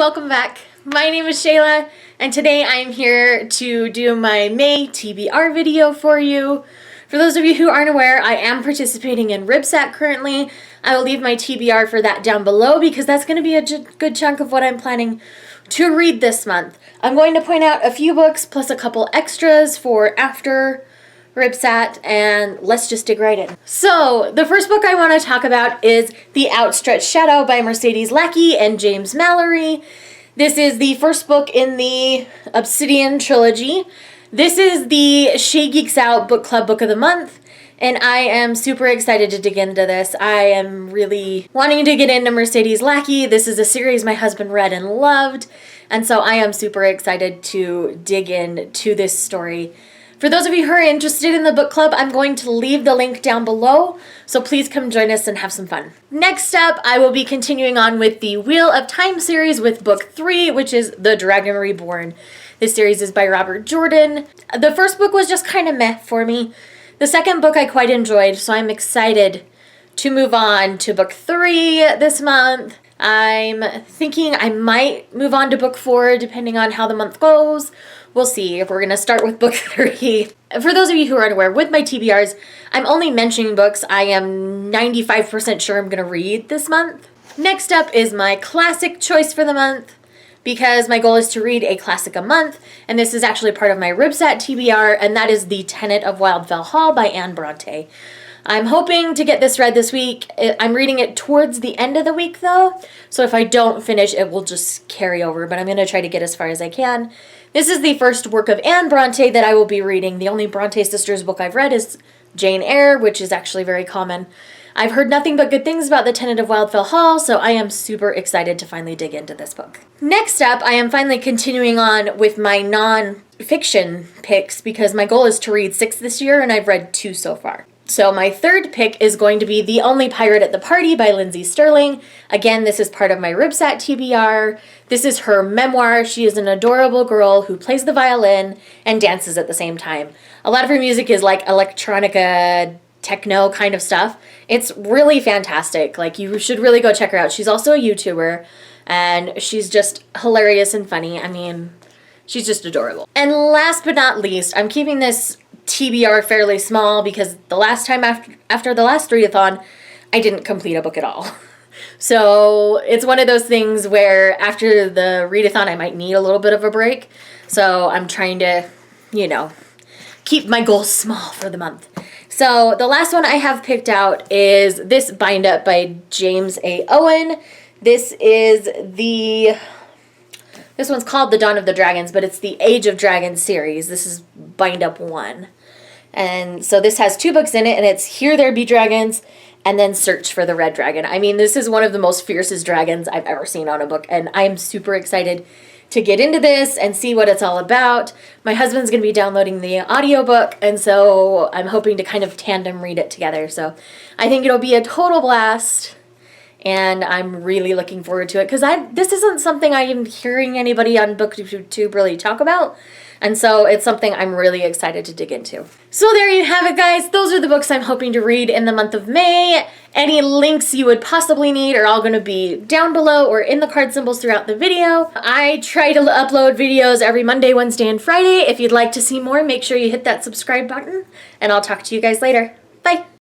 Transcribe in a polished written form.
welcome back. My name is Shayla, and today I'm here to do my May TBR video for you. For those of you who aren't aware, I am participating in RibSat currently. I will leave my TBR for that down below because that's going to be a good chunk of what I'm planning to read this month. I'm going to point out a few books plus a couple extras for after RibSat, and let's just dig right in. So, the first book I want to talk about is The Outstretch Shadow by Mercedes Lackey and James Mallory. This is the first book in the Obsidian trilogy. This is the Shaegeeksout Book Club Book of the Month, and I am super excited to dig into this. I am really wanting to get into Mercedes Lackey. This is a series my husband read and loved, and so I am super excited to dig into this story. For those of you who are interested in the book club, I'm going to leave the link down below, so please come join us and have some fun. Next up, I will be continuing on with the Wheel of Time series with book 3, which is The Dragon Reborn. This series is by Robert Jordan. The first book was just kind of meh for me. The second book I quite enjoyed, so I'm excited to move on to book 3 this month. I'm thinking I might move on to book 4 depending on how the month goes. We'll see. We're going to start with book 3. For those of you who aren't aware, with my TBRs, I'm only mentioning books I am 95% sure I'm going to read this month. Next up is my classic choice for the month, because my goal is to read a classic a month, and this is actually part of my RibSat TBR, and that is The Tenant of Wildfell Hall by Anne Bronte. I'm hoping to get this read this week. I'm reading it towards the end of the week, though, so if I don't finish, it will just carry over, but I'm going to try to get as far as I can. This is the first work of Anne Bronte that I will be reading. The only Bronte sisters book I've read is Jane Eyre, which is actually very common. I've heard nothing but good things about The Tenant of Wildfell Hall, so I am super excited to finally dig into this book. Next up, I am finally continuing on with my non-fiction picks because my goal is to read 6 this year, and I've read 2 so far. So my third pick is going to be The Only Pirate at the Party by Lindsay Sterling. Again, this is part of my RibSat TBR. This is her memoir. She is an adorable girl who plays the violin and dances at the same time. A lot of her music is like electronica, techno kind of stuff. It's really fantastic. Like, you should really go check her out. She's also a YouTuber, and she's just hilarious and funny. I mean, she's just adorable. And last but not least, I'm keeping this TBR fairly small because the last time after the last readathon, I didn't complete a book at all. So it's one of those things where after the readathon, I might need a little bit of a break. So I'm trying to, keep my goals small for the month. So the last one I have picked out is this bind up by James A. Owen. This one's called The Dawn of the Dragons, but it's the Age of Dragons series. This is bind up 1. And so this has 2 books in it, and it's Here There Be Dragons and then Search for the Red Dragon. I mean, this is one of the most fiercest dragons I've ever seen on a book, and I'm super excited to get into this and see what it's all about. My husband's going to be downloading the audiobook, and so I'm hoping to kind of tandem read it together. So I think it'll be a total blast, and I'm really looking forward to it because this isn't something I am hearing anybody on BookTube really talk about, and so it's something I'm really excited to dig into. So there you have it, guys. Those are the books I'm hoping to read in the month of May. Any links you would possibly need are all going to be down below or in the card symbols throughout the video. I try to upload videos every Monday, Wednesday, and Friday. If you'd like to see more, make sure you hit that subscribe button, and I'll talk to you guys later. Bye!